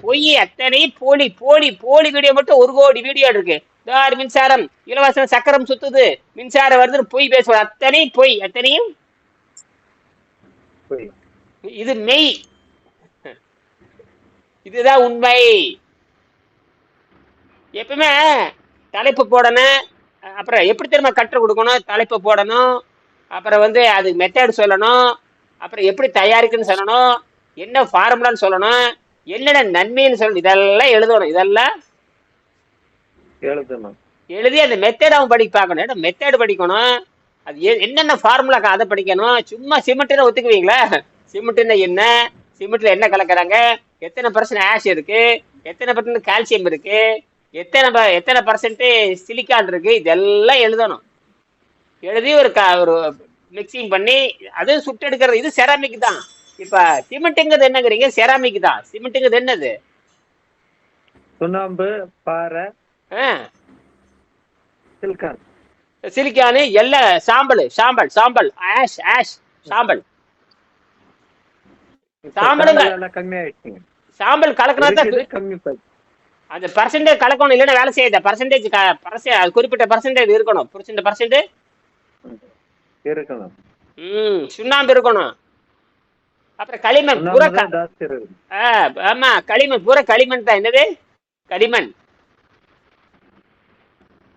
பொய். அத்தனை போலி போலி போலி வீடியோ மட்டும் 1 கோடி வீடியோ இருக்கு. மின்சாரம் இலவச, சக்கரம் சுத்துது, மின்சாரம் வருதுன்னு பொய் பேசுவது. அத்தனை பொய். அத்தனையும் இது மெய். இதுதான் உண்மை. எப்பவுமே தலைப்பு போடணும். அப்புறம் எப்படி தெரியுமா கற்றுக் கொடுக்கணும்? தலைப்பு போடணும். அப்புறம் வந்து அது மெத்தட் சொல்லணும். அப்புறம் எப்படி தயாரிக்குன்னு சொல்லணும். என்ன ஃபார்முலான்னு சொல்லணும். என்னென்ன நன்மைன்னு சொல்லணும். இதெல்லாம் எழுதணும். இதெல்லாம் எழுதி அந்த மெத்தட் அவன் பார்க்கணும். மெத்தட் படிக்கணும். அது என்னென்ன ஃபார்முலாக்கா அதை படிக்கணும். சும்மா சிமெண்ட்னா ஒத்துக்குவீங்களா? சிமெண்ட்னா என்ன, சிமெண்ட்ல என்ன கலக்குறாங்க, எத்தனை பர்சன்ட் ஆஷ் இருக்கு, எத்தனை பர்சன்ட் கால்சியம் இருக்கு, எத்தனை பர்சன்ட் சிலிக்கான் இருக்கு, இதெல்லாம் எழுதணும். எழுதி ஒரு மிக்சிங் பண்ணி அது சுட்டு எடுக்கிறது. இது செராமிக் தான். இப்ப சிமெண்ட்டுங்கிறது என்னங்கிறீங்க? செராமிக் தான். சிமெண்ட்டுங்கிறது என்னது? சுண்ணாம்பு, பாறை, சிலிக்கான், சிலிக்கானு எல்லாம். சாம்பல் சாம்பல் சாம்பல் ஆஷ் ஆஷ் சாம்பல் சாம்பல் கலக்கினா தான் கம்மி. அந்த பர்சன்டேஜ் கலக்கணும், இல்லைன்னா வேலை செய்யாத. பர்சன்டேஜ் குறிப்பிட்ட பர்சன்டேஜ் இருக்கணும். பர்சன்டேஜ் இருக்கணும். சுண்ணாம்பு இருக்கணும். அப்புறம் களிமண் பூரா. ஆமா, களிமண் பூரா களிமண் தான். என்னது களிமண்?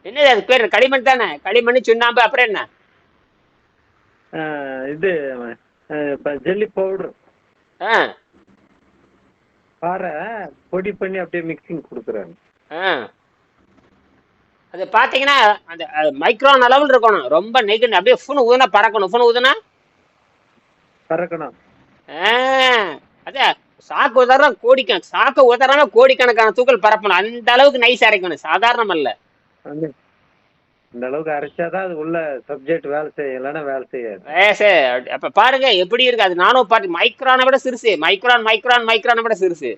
என்னது அது பேர்? களிமண் தானே. களிமண், சுண்ணாம்பு, அப்புறம் என்ன? இது ஜெல்லி பவுடர். பாறை பொடி பண்ணி அப்படியே மிக்சிங் கொடுக்குறாங்க. அது பாத்தீங்கன்னா அந்த மைக்ரான் அளவில் இருக்கணும். ரொம்ப நெய்கணும். அப்படியே ஃபுன் ஊதுனா பறக்கணும். ஃபுன் ஊதுனா பறக்கணும். அத சாக்கு உதறாம கோடிக்கணக்கான தூக்கல் பரப்பணும். அந்த அளவுக்கு நைஸ் அரைக்கணும். சாதாரணம் அல்ல. இந்த அளவுக்கு அரைச்சாதான் அது உள்ள சப்ஜெக்ட் வேலை செய்யும், இல்லைன்னா வேலை செய்யாது. அப்ப பாருங்க எப்படி இருக்கு அது. நானும் பாட்டு மைக்ரானை விட சிறுசு. மைக்ரானை விட சிறுசு.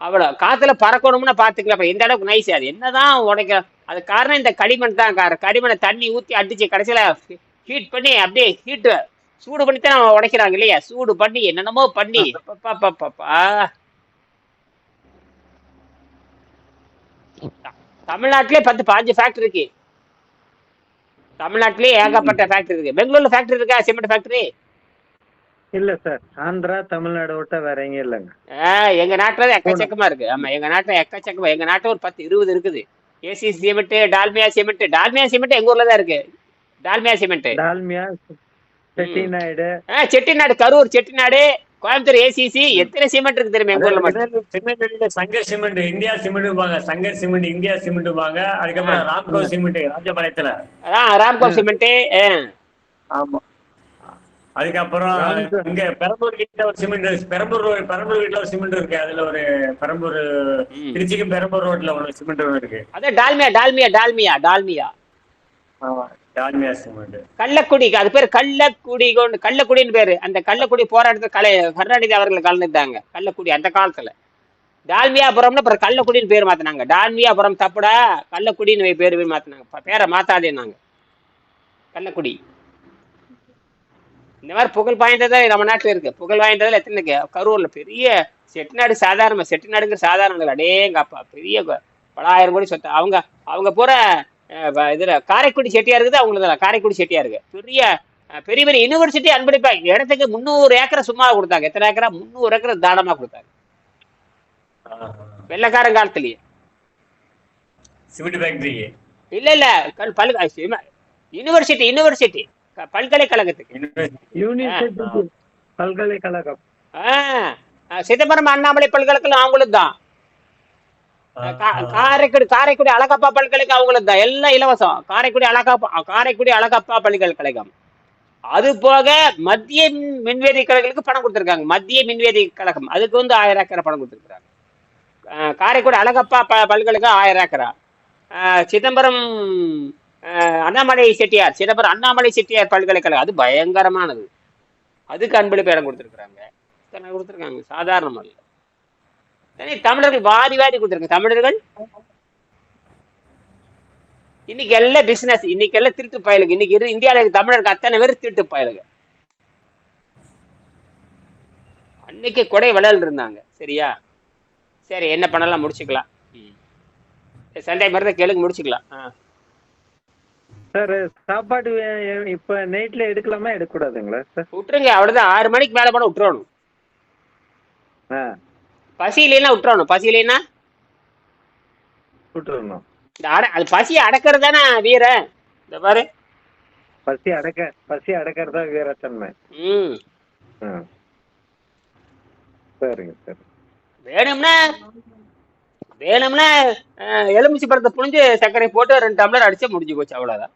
அவ்வளவு காத்துல பறக்கணும்னா பாத்துக்கலாம். எந்த அளவுக்கு நைஸ். அது என்னதான் உடைக்க. அது காரணம் இந்த களிமண் தான். களிமண்ணை தண்ணி ஊத்தி அடிச்சு கடைசியில ஹீட் பண்ணி அப்படியே சூடு பண்ணி தான் உடைக்கிறாங்க இல்லையா? சூடு பண்ணி என்னென்னமோ பண்ணி தமிழ்நாட்டிலே 10-15 ஃபேக்டரி இருக்கு. தமிழ்நாட்டிலே ஏகப்பட்ட ஃபேக்டரி இருக்கு. பெங்களூர்ல ஃபேக்டரி இருக்கா? சிமெண்ட் ஃபேக்டரி இல்ல சார். ஆந்திரா, தமிழ்நாடு விட்டா வேற எங்கேயும் இல்லைங்க. எங்க நாட்டுல எக்கச்சக்கமா இருக்கு. ஆமா, எங்க நாட்டுல எக்கச்சக்கமா. எங்க நாட்டுல ஒரு 10-20 இருக்குது. ஏசி சிமெண்ட், டால்மியா சிமெண்ட் எங்க ஊர்ல தான் இருக்கு. Dalmia cement, Chettinad, Karur Chettinad, Coimbatore ACC. எத்தனை சிமெண்ட் இருக்கு தெரியுமா எங்க ஊர்ல மட்டும்? திருநெல்வேலியில Shankar cement, India cement, Shankar cement, India cement. அதுக்கப்புறம் ராம்கோ சிமெண்ட் ராஜபாளையத்துல. ராம்கோ சிமெண்ட். ஆமா. அதுக்கப்புறம் இங்க பெரம்பூர் கிட்ட ஒரு சிமெண்ட், பெரம்பூர் வீட்டுல ஒரு சிமெண்ட் இருக்கு. அதுல ஒரு பெரம்பூர், திருச்சிக்கும் பெரம்பூர் ரோட்ல ஒரு சிமெண்ட் இருக்கு. அதான் டால்மியா சிமெண்ட். கள்ளக்குடி, அது பேரு கள்ளக்குடின்னு பேரு. அந்த கள்ளக்குடி போராட்டத்தை கருணாநிதி அவர்கள் கலந்துட்டாங்க. கள்ளக்குடி அந்த காலத்துல. டால்மியாபுரம்னு அப்புறம் கள்ளக்குடின்னு பேர் மாத்தினாங்க. டால்மியாபுரம் தப்புடா, கள்ளக்குடின்னு பேர் மாத்தினாங்க. பேரை மாத்தாதேனாங்க. கள்ளக்குடி. இந்த மாதிரி புகழ் வாய்ந்ததா நம்ம நாட்டுல இருக்கு. புகழ் வாய்ந்ததுல எத்தனை இருக்கு? கரூர்ல பெரிய செட்டிநாடு. செட்டிநாடுங்கிற சாதாரண அடேங்கப்பா, பெரிய பலாயிரம் கோடி சொத்து. அவங்க பூரா இதுல காரைக்குடி செட்டியா இருக்குது. அவங்களுக்கு காரைக்குடி செட்டியா இருக்கு. பெரிய பெரிய யூனிவர்சிட்டி அன்பளிப்பா இடத்துக்கு 300 ஏக்கரை சும்மா கொடுத்தாங்க. எத்தனை ஏக்கரா? 300 ஏக்கரை தானமா கொடுத்தாங்க. வெள்ளக்காரன் காலத்திலேயே. சிமெண்ட் ஃபேக்டரி இல்ல யூனிவர்சிட்டி பல்கலைக்கழகத்துக்கு. பல்கலைக்கழகம். சிதம்பரம் அண்ணாமலை பல்கலைக்கழகம் அவங்களுக்கு தான். காரைக்குடி அழகப்பா பல்கலைக்கழகம் அவங்களுக்கு தான். எல்லாம் இலவசம். காரைக்குடி அழகப்பா பல்கலைக்கழகம். அது போக மத்திய மின்வேதி கழகங்களுக்கு பணம் கொடுத்திருக்காங்க. மத்திய மின்வேதி கழகம் அதுக்கு 1000 ஏக்கரை பணம் கொடுத்திருக்காங்க. காரைக்குடி அழகப்பா பல்கலைக்கழகம் 1000 ஏக்கரா. சிதம்பரம் அண்ணாமலை செட்டியார் பல்கலைக்கழகம் அது பயங்கரமானது. அதுக்கு அன்பளிப்பு இடம் கொடுத்திருக்காங்க. சாதாரணம் அல்ல. தமிழர்கள் வாரி கொடுத்திருக்காங்க. தமிழர்கள் இன்னைக்கு எல்லாம் பிசினஸ். இன்னைக்கு எல்லாம் திருட்டு பயலுங்க. இன்னைக்கு இந்தியாவில தமிழருக்கு அத்தனை பேர் திருட்டு பயலுங்க. அன்னைக்கு கொடை வளல் இருந்தாங்க. சரியா? சரி, என்ன பண்ணலாம் முடிச்சுக்கலாம். சண்டே மாதிரி தான் கேளுங்க, முடிச்சுக்கலாம். சார் சாப்பாடு இப்ப நைட்ல எடுக்கலாமா எடுக்கக்கூடாதுங்களா சார்? விட்டுருங்க, அவ்வளவுதான். 6 மணிக்கு மேல போன விட்டுறணும். பசி இல்லைன்னா விட்டுறணும். பசி இல்லைன்னா விட்டுறணும். அது பசியை அடக்கிறது தானே வீர. இந்த பாரு, பசி அடக்கிறதா வீரத்தன்மை. சரிங்க சார். வேணும்னா வேணும்னா எலுமிச்சை பழத்தை புழிஞ்சு சர்க்கரை போட்டு 2 டம்ளர் அடிச்சா முடிஞ்சு போச்சு, அவ்வளவுதான்.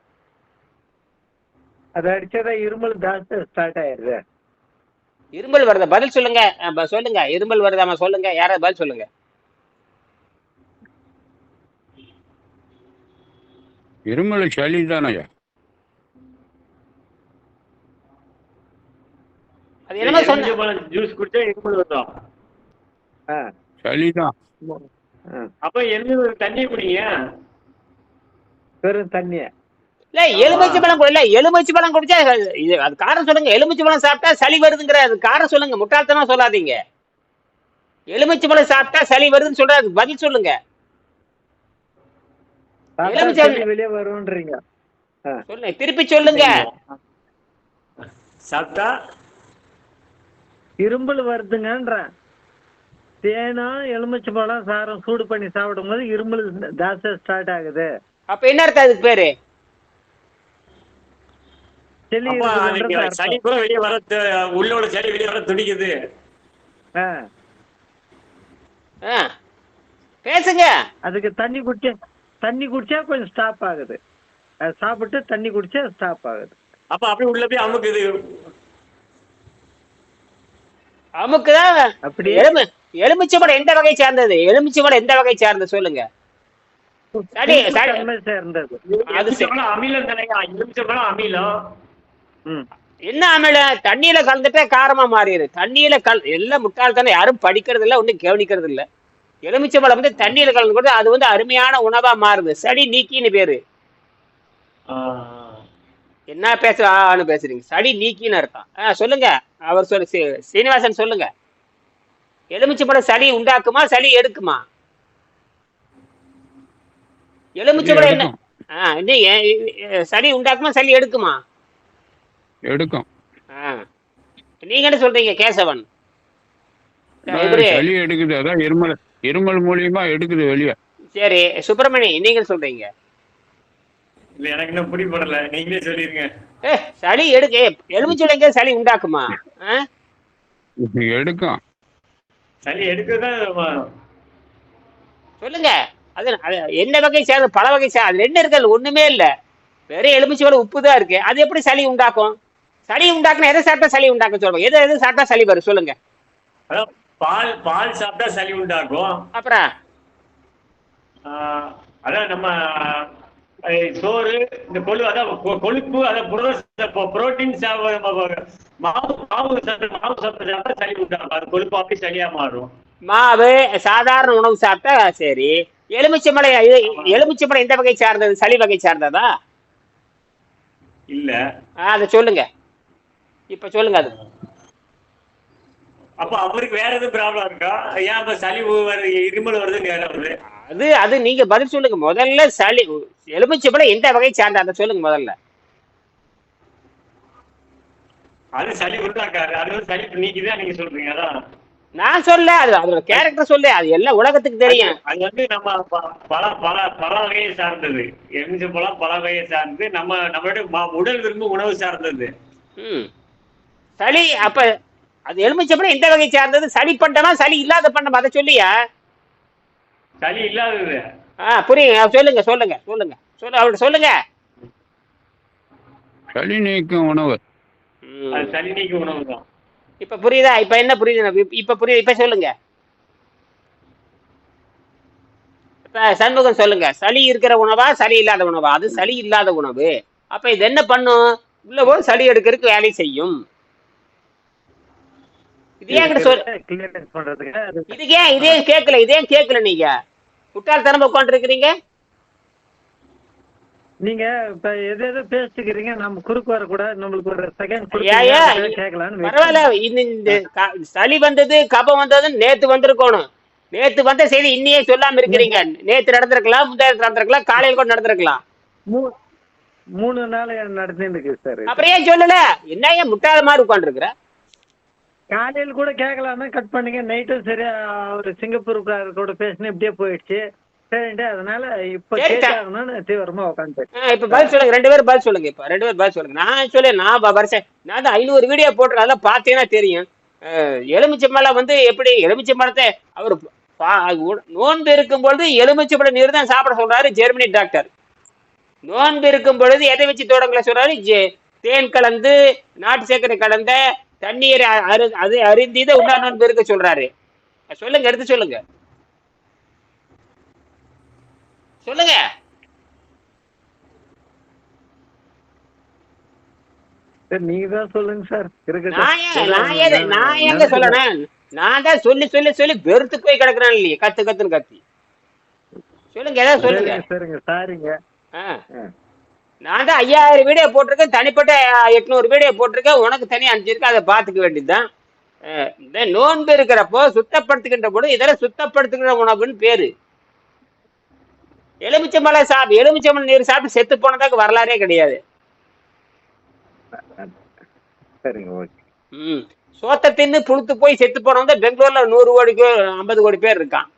அதை அடிச்சதா இருமல் ஜாஸ்தி ஸ்டார்ட் ஆயிருது. இருமல் வருதா? பதில் சொல்லுங்க. சொல்லுங்க, இருமல் வருதாமா? சொல்லுங்க, யாராவது பதில் சொல்லுங்க. இருமல் சளி தானயா? அது என்னமா சொன்ன? எலுமிச்சம்பழம் ஜூஸ் குடிச்சா இருமல் வரும். ஆ, சளிதான். ஆ. அப்ப தண்ணி குடிங்க. வெறும் தண்ணிய இல்ல எலுமிச்சை பழம் இல்ல எலுமிச்சை பழம் குடிச்சா அது காரணம் சொல்லுங்க. எலுமிச்சை பழம் சாப்பிட்டா சளி வருதுங்கிற அது காரணம் சொல்லுங்க. முட்டாள்தனமா சொல்லாதீங்க. எலுமிச்சை பழம் சாப்பிட்டா சளி வருதுன்னு சொல்ற அதுக்கு பதில் சொல்லுங்க. எலுமிச்சை வெளியே வரும்ன்றீங்க. சொல்லுங்க, திருப்பி சொல்லுங்க. சாப்பிட்டா இரும்பல் வருதுங்கன்ற. தேனும் எலுமிச்சை பழம் சாரம் சூடு பண்ணி சாப்பிடும் போது இரும்பல் ஜாஸ்தியா ஸ்டார்ட் ஆகுது. அப்ப என்ன அர்த்தம் அதுக்கு பேரு? சளி கூட வெளியே வர, உள்ள சளி வெளியே வர துடிக்குது. பேசுங்க. அதுக்கு தண்ணி குடிச்சா கொஞ்சம் ஸ்டாப் ஆகுது. சாப்பிட்டு தண்ணி குடிச்சா ஸ்டாப் ஆகுது. அப்ப அப்படியே உள்ள போய் அமுக்குது. அமுக்குதான். அப்படி எலுமிச்சை பழம் எந்த வகை சார்ந்தது? எலுமிச்சை பழம் எந்த வகை சார்ந்தது சொல்லுங்க. சேர்ந்தது. அமிலம் தானேங்க? எலுமிச்சை பழம் அமிலம். என்ன அமிலம்? தண்ணியில கலந்துட்டா காரமா மாறிடுது. தண்ணியில எல்லாம் முட்டாள் தானே, யாரும் படிக்கிறது இல்ல, ஒன்னும் கவனிக்கிறது இல்ல. எலுமிச்சை பழம் வந்து தண்ணியில கலந்து கூட அது வந்து அருமையான உணவா மாறுது. சளி நீக்கின்னு பேரு. என்ன பேசுறான்னு பேசுறீங்க? சளி நீக்கின்னு அர்த்தம். சொல்லுங்க. அவர் சீனிவாசன் சொல்லுங்க. எலுமிச்சை பழம் சளி உண்டாக்குமா சளி எடுக்குமா? எலுமிச்சை பழம் என்ன சளி உண்டாக்குமா சளி எடுக்குமா? எடுக்கும். நீங்க என்ன சொல்றீங்க கேசவன்? சளி எடுக்குது, அதான் இருமல் மூலியமா எடுக்குது வெளியே. சரி சுப்பிரமணி, நீங்க சொல்றீங்க. எனக்கு என்ன புரியப்படல, நீங்களே சொல்லிருங்க. சளி எடுக்க எலுமிச்சை சளி உண்டாக்குமா? எடுக்கும். சளி எடுக்கதான் சொல்லுங்க. அது என்ன வகை சேர்ந்து? பல வகை அது ரெண்டு இருக்கு, ஒண்ணுமே இல்ல. வெறும் எலுமிச்சை உப்பு தான் இருக்கு. அது எப்படி சளி உண்டாக்கும்? சளி உண்டாக்குனா எதை சாப்பிட்டா சளி உண்டாக்கும் சொல்லுங்க. எதை சாப்பிட்டா சளி வரும் சொல்லுங்க. பால் சாப்பிட்டா சளி உண்டாக்கும். அப்புறம் அதான் நம்ம சோறு, இந்த கொழுப்பு, புரோட்டீன் மாவு சாப்பிட்டா சளி உண்டாகும். அது கொழுப்பு அப்படி சளியா மாறும். மாவு சாதாரண உணவு சாப்பிட்டா சரி. எலுமிச்சை பழம் எந்த வகை சார்ந்தது? சளி வகை சார்ந்ததா? இல்ல. அத சொல்லுங்க. இப்ப சொல்லுங்க. அது அப்ப அவருக்கு வேற எதுவும் ப்ராப்ளம் இருக்கா? ஏன் அப்ப சளி இருமல் வருது? அது நீங்க பதில் சொல்லுங்க முதல்ல. சளி எலுமிச்சை பழம் எந்த வகை சார்ந்த அதை சொல்லுங்க முதல்ல. அது சளி உண்டாக்காரு, அது சளி நீக்கிதான் நீங்க சொல்றீங்க. அதான் நான் சொல்ல, அது அதோட கேரக்டர் சொல்லு. அது எல்லாம் உலகத்துக்கு தெரியும். அது வந்து நம்ம பல வகையை சார்ந்தது. எலுமிச்சை பழம் பல வகையை சார்ந்து நம்மளுடைய உடல் விரும்பும் உணவு சார்ந்தது. சளி அப்ப அது எலுமிச்சை பழம் எந்த வகை சார்ந்தது? சளி பண்டமா சளி இல்லாத பண்டம்? அதை சொல்லியா? சளி இல்லாதது. புரியுங்க. சொல்லுங்க சொல்லுங்க சொல்லுங்க அவர்கிட்ட சொல்லுங்க. சளி நீக்கும் உணவு. சளி நீக்கும் உணவு தான். இப்ப புரியுதா? இப்ப என்ன புரியுது? இப்ப புரியுது. இப்ப சொல்லுங்க. இப்ப சண்முகம் சொல்லுங்க. சளி இருக்கிற உணவா சளி இல்லாத உணவா? அது சளி இல்லாத உணவு. அப்ப இது என்ன பண்ணும்? உள்ள போது சளி எடுக்கிறதுக்கு வேலை செய்யும். இதே கேட்கல. நீங்க முட்டாள்தனமா உட்காந்து இருக்கிறீங்க. நீங்க இப்ப எதோ பேசிக்கிறீங்க, நம்ம குறுக்கு வரக்கூடாது. நம்மளுக்கு ஒரு செகண்ட் கேட்கலாம். பரவாயில்ல. இந்த சளி வந்தது கபம் வந்ததுன்னு நேத்து வந்திருக்கணும். நேத்து வந்த செய்தி இன்னையே சொல்லாம இருக்கிறீங்க. நேத்து நடந்திருக்கலாம், முந்தைய நடந்திருக்கலாம், காலையில் கூட நடந்திருக்கலாம். 3 நாள் நடந்துருக்கு சார். அப்புறம் ஏன் சொல்லல? என்ன ஏன் முட்டாள மாதிரி உட்காந்துருக்குற? காலையில் கூட கேட்கலாமே, கட் பண்ணீங்க. நைட்டும் சரியா ஒரு சிங்கப்பூர் கூட பேசினேன், இப்படியே போயிடுச்சு. சரிண்டா, அதனால இப்ப கேட்கணும்னு தீவிரமா உட்காந்து. இப்ப பதில் சொல்லுங்க. 2 பேரும் பதில் சொல்லுங்க. இப்ப 2 பேரும் பதில் சொல்லுங்க. நான் வருஷம் நான் தான் 500 வீடியோ போட்டுருக்கேன். அதெல்லாம் பார்த்தீங்கன்னா தெரியும். எலுமிச்சை மலை வந்து எப்படி எலுமிச்சை மரத்தை அவர் நோன்பு இருக்கும் பொழுது எலுமிச்சம்பழ நீர் தான் சாப்பிட சொல்றாரு ஜெர்மனி டாக்டர். நோன்பு இருக்கும் பொழுது எதை வச்சு தொடங்கல சொல்றாரு? தேன் கலந்து நாட்டு சர்க்கரை கலந்த தண்ணீரை அது அருந்திதான் உண்ணா நோன்பு இருக்க சொல்றாரு. சொல்லுங்க, எடுத்து சொல்லுங்க, சொல்லுங்க. நீங்க தான் சொல்லுங்க சார். நான் எங்க சொல்லணும்? நான் தான் சொல்லி சொல்லி சொல்லி வெறுத்து போய் கிடக்குறேன் இல்லையே, கத்து கத்துன்னு கத்தி. சொல்லுங்க, ஏதாவது சொல்லுங்க. சரிங்க சாரிங்க. நான் தான் 5000 வீடியோ போட்டிருக்கேன், தனிப்பட்ட 800 வீடியோ போட்டிருக்கேன், உனக்கு தனியா அனுப்பிச்சிருக்கேன், அதை பார்த்துக்க வேண்டியதுதான். இந்த நோன்பு இருக்கிறப்போ சுத்தப்படுத்துகின்ற போது இதெல்லாம் சுத்தப்படுத்துகிற உணவுன்னு பேரு. எலுமிச்சம்பழம் நீர் சாப்பிட்டு செத்து போனதாக வரலாறே கிடையாது. சோத்தை தின்னு புழுத்து போய் செத்து போனவங்க பெங்களூர்ல 100 கோடிக்கு 50 கோடி பேர் இருக்கான்.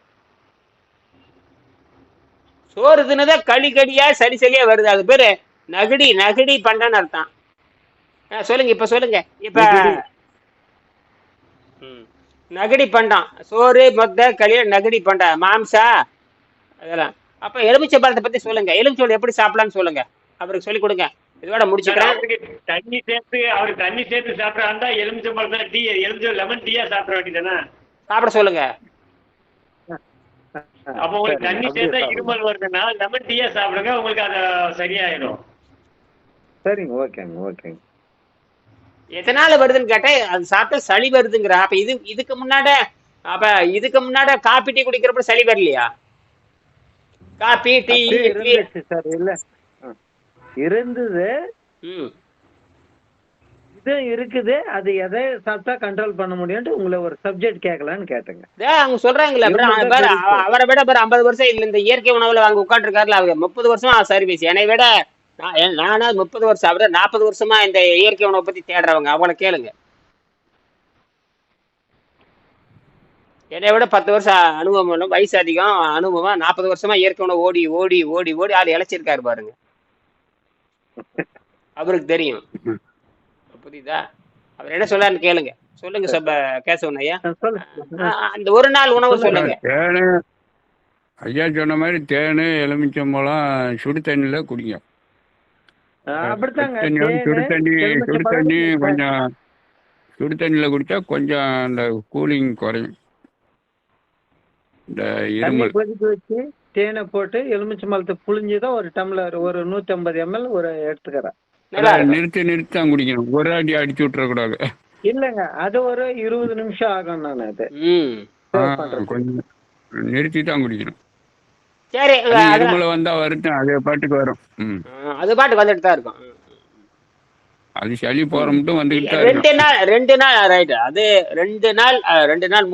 சோறு தின்னுதான் களி கடியா சளி சளியா வருது. அது பேரு நகடி பண்டான்னு அர்த்தம். சொல்லுங்க, இப்ப சொல்லுங்க. இப்ப நகடி பண்டம், சோறு மொத்த களிய நகடி பண்டம், மாம்சா அதெல்லாம். அப்ப எலுமிச்சம்பழத்தை பத்தி சொல்லுங்க. எலுமிச்சம்பழம் எப்படி சாப்பிடலாம்னு சொல்லுங்க, அவருக்கு சொல்லி கொடுங்க. இதோட முடிச்சுக்கிறேன். தண்ணி சேர்த்து சாப்பிடா எலுமிச்சம்பழம் டீ, லெமன் டீயா சாப்பிட வேண்டியதானே? சாப்பிட சொல்லுங்க. அப்ப உங்களுக்கு தண்ணி சேர்த்தா இருமல் வருதுன்னா லெமன் டீயா சாப்பிடுங்க, உங்களுக்கு அது சரியாயிடும். சரிங்க, ஓகேங்க ஓகேங்க. எதனால வருதுன்னு கேட்டா அது சாப்பிட்டா சளி வருதுங்கிற. அப்ப இதுக்கு முன்னாட காப்பி டீ குடிக்கிறப்ப சளி வரலையா? காப்பி டீ சார் இல்ல இருந்தது, இது இருக்குது. அது எதை சாப்பிட்டா கண்ட்ரோல் பண்ண முடியும்னு உங்களை ஒரு சப்ஜெக்ட் கேட்கலான்னு கேட்டுங்க. அவங்க சொல்றாங்களே, அவரை விட 50 வருஷம் இல்ல இந்த இயற்கை உணவுல அவங்க உட்காந்துருக்காருல, அவங்க 30 வருஷமா சர்வீஸ். என்னை விட நானா 30 வருஷம், அவரை 40 வருஷமா இந்த இயற்கை உணவை பத்தி தேடுறவங்க. அவங்கள கேளுங்க. என்னை விட 10 வருஷம் அனுபவம், வயசு அதிகம், அனுபவம். 40 வருஷமா இயற்கை உணவு ஓடி ஓடி ஓடி ஓடி ஆள் இழைச்சிருக்காரு பாருங்க, அவருக்கு தெரியும். புரியுதா? அவர் என்ன சொல்றாருன்னு கேளுங்க. சொல்லுங்க கேசவன் ஐயா, அந்த ஒரு நாள் உணவு சொல்லுங்க. தேனு ஐயா சொன்ன மாதிரி தேனு எலுமிச்சம்பழம் சுடு தண்ணியில குடிங்க. சுடு தண்ணி கொஞ்சம் சுடு தண்ணியில குடிச்சா கொஞ்சம் அந்த கூலிங் குறையும். இந்த இருமல் கொதிக்க வச்சு தேனை போட்டு எலுமிச்சம்பழத்தை புளிஞ்சுதான் ஒரு டம்ளர், ஒரு 150 ml ஒரு எடுத்துக்கிறேன். நிறுத்தி தான் குடிக்கணும், ஒரு அடி அடிச்சு விட்டுற கூடாது. இல்லங்க, அது ஒரு 20 நிமிஷம் ஆகும். நான் அது கொஞ்சம் நிறுத்தி தான் குடிக்கணும். சரி, இருமலை வந்தா வருட்டும், அது பாட்டுக்கு வரும். அது பாட்டுக்கு வந்துட்டு தான் இருக்கும். அது சளி போற மட்டும் வந்துகிட்டு தான் 2 நாள் ரைட். அது 2 நாள்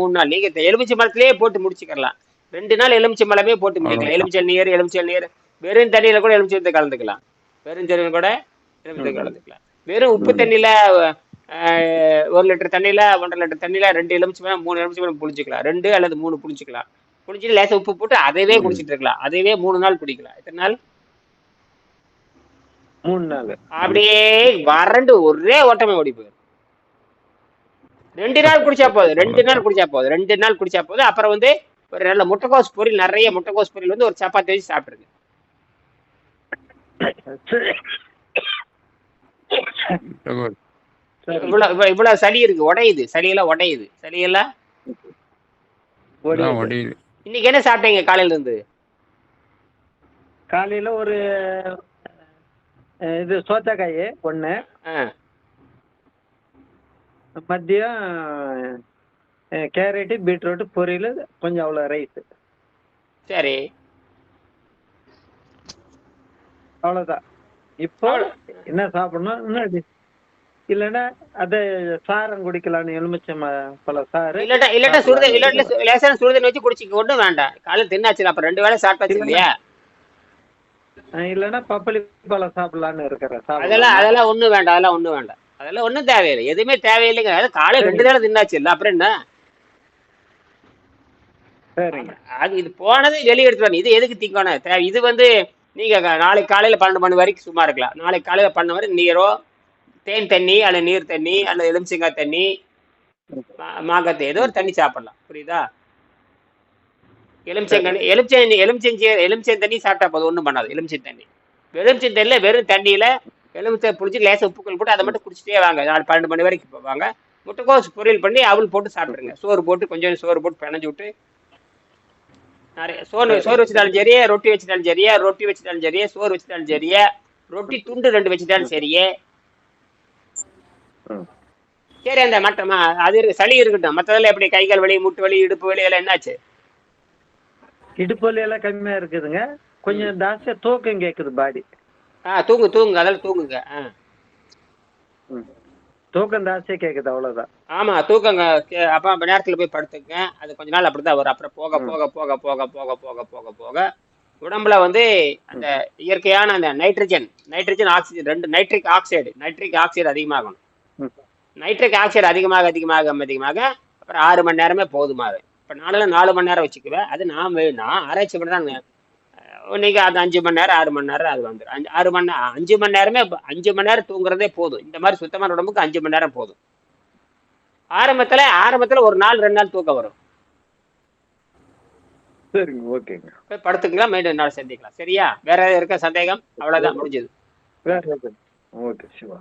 3 நாள் நீங்க எலுமிச்சம்பழத்திலேயே போட்டு முடிச்சுக்கலாம். 2 நாள் எலுமிச்சம்பழமே போட்டு முடிக்கலாம். எலுமிச்சல் நீர் வெறும் தண்ணியில கூட எலுமிச்சத்தை கலந்துக்கலாம். வெறும் தண்ணியில கூட எலுமிச்சத்தை கலந்துக்கலாம். வெறும் உப்பு தண்ணியில 1 லிட்டர் தண்ணியில 1.5 லிட்டர் தண்ணியில 2 எலுமிச்சம்பழம் 3 எலுமிச்சம்பழம் புளிச்சுக்கலாம். 2 அல்லது 3 புளிச்சுக்கலாம். புளிச்சுட்டு லேசா உப்பு போட்டு அதைவே குடிச்சிட்டு இருக்கலாம். அதைவே 3 நாள் குடிக்கலாம். எத்தனை நாள்? 3 நாள். அப்படியே வறண்டு ஒரே ஓட்டமே ஓடி போயிடும். 2 நாள் குடிச்சா போதும். 2 நாள் குடிச்சா போதும். அப்புறம் வந்து ஒரு நல்ல முட்டைக்கோஸ் பொரியல், நிறைய முட்டைக்கோஸ் பொரியல் வந்து ஒரு சப்பாத்தி வச்சு சாப்பிட்டுருங்க. இவ்வளவு சளி இருக்கு, உடையுது, சளியெல்லாம் உடையுது, சளியெல்லாம் உடையுது. இன்னைக்கு என்ன சாப்பிட்டீங்க காலையில இருந்து? காலையில ஒரு இது சோத்தக்காய் 1, மதியம் கேரட்டு பீட்ரூட் பொரியல், கொஞ்சம் அவ்வளோ ரைஸ். சரி, அவ்வளோதான். இப்போ என்ன சாப்பிடணும்? இன்னும் இல்லைன்னா அதை சாரம் குடிக்கலான்னு, எலுமிச்சம்பழ சாறு. இல்லாட்டா லேசான சுடுதண்ணி வச்சு குடிச்சிக்க ஒன்றும் வேண்டாம். காலையில் தின்னாச்சு, அப்போ 2 வேளை சாப்பிட்டாச்சு இல்லையா? இல்லைன்னா பப்பளி பழம் சாப்பிடலான்னு இருக்கிறேன். அதெல்லாம் ஒன்றும் வேண்டாம், அதெல்லாம் ஒன்றும் தேவையில்லை, எதுவுமே தேவையில்லைங்க. அதாவது காலையில் 2 வேளை தின்னாச்சு இல்லை, அப்புறம் என்ன? சரிங்க, அது இது போனது வெளியே எடுத்துட்டு இது எதுக்கு திங்கணும்? இது வந்து நீங்க நாளைக்கு காலையில 12 மணி வரைக்கும் சும்மா இருக்கலாம். நாளைக்கு காலையில 12 வரை நீரோ தேன் தண்ணி அல்லது நீர் தண்ணி அல்லது எலுமிச்சங்காய் தண்ணி, மாங்காய் ஏதோ ஒரு தண்ணி சாப்பிடலாம். புரியுதா? எலுமிச்சை தண்ணி சாப்பிட்டா போதும், ஒன்றும் பண்ணாது. எலுமிச்சை தண்ணி, எலுமிச்சை தண்ணியில் வெறும் தண்ணியில் எலுமிச்சை புளிச்சு லேசாக உப்புக்கள் போட்டு அதை மட்டும் குடிச்சிட்டே வாங்க. 12 மணி வரைக்கும் போவாங்க. முட்டைக்கோஸ் பொரியல் பண்ணி அவள் போட்டு சாப்பிட்ருங்க. சோறு போட்டு கொஞ்சம் சோறு போட்டு பிணைஞ்சு விட்டு நிறைய சோறு வச்சுட்டாலும் சரியே, ரொட்டி வச்சுட்டாலும் சரியே, ரொட்டி வச்சுட்டாலும் சரியே, சோறு வச்சுட்டாலும் சரியே, ரொட்டி துண்டு 2 வச்சுட்டாலும் சரியே. சரி, அந்த மட்டமா அது சளி இருக்கட்டும். மற்றதெல்லாம் எப்படி? கை கால் வலி, முட்டு வலி, இடுப்பு வலி எல்லாம் என்னாச்சு? இடுப்பு வலி எல்லாம் கம்மியா இருக்குதுங்க. கொஞ்சம் ஜாஸ்தியா தூக்கம் கேக்குது பாடி. தூங்கு அதெல்லாம் தூங்குங்க. தூக்கம் ஜாஸ்தியா கேக்குது, அவ்வளவுதான். ஆமா, தூக்கங்க. அப்ப நேரத்துல போய் படுத்துங்க. அது கொஞ்ச நாள் அப்படிதான் வரும். அப்புறம் போக போக போக போக போக போக போக போக உடம்புல வந்து அந்த இயற்கையான அந்த நைட்ரஜன் ஆக்சிஜன் 2 நைட்ரிக் ஆக்சைடு அதிகமாகணும். நைட்ரிக் ஆக்சைடு அதிகமாக அப்புறம் 6 மணி நேரமே போதுமாது. இப்போ நானும் 4 மணி நேரம் வச்சுக்குவேன். அது நான் ஆராய்ச்சி பண்ணி தான் இன்னைக்கு அது 5 மணி நேரம் 6 மணி நேரம் அது வந்துடும். 5 மணி நேரமே 5 மணி நேரம் தூங்குறதே போதும். இந்த மாதிரி சுத்தமான உடம்புக்கு 5 மணி நேரம் போதும். ஆரம்பத்துல ஒரு நாள் 2 நாள் தூக்கம் வரும். சரிங்க, ஓகேங்க. போய் படுத்துக்கலாம், மீண்டும் நாள் சந்திக்கலாம். சரியா? வேற இருக்க சந்தேகம்? அவ்வளவுதான், முடிஞ்சது. ஓகே, சிவா.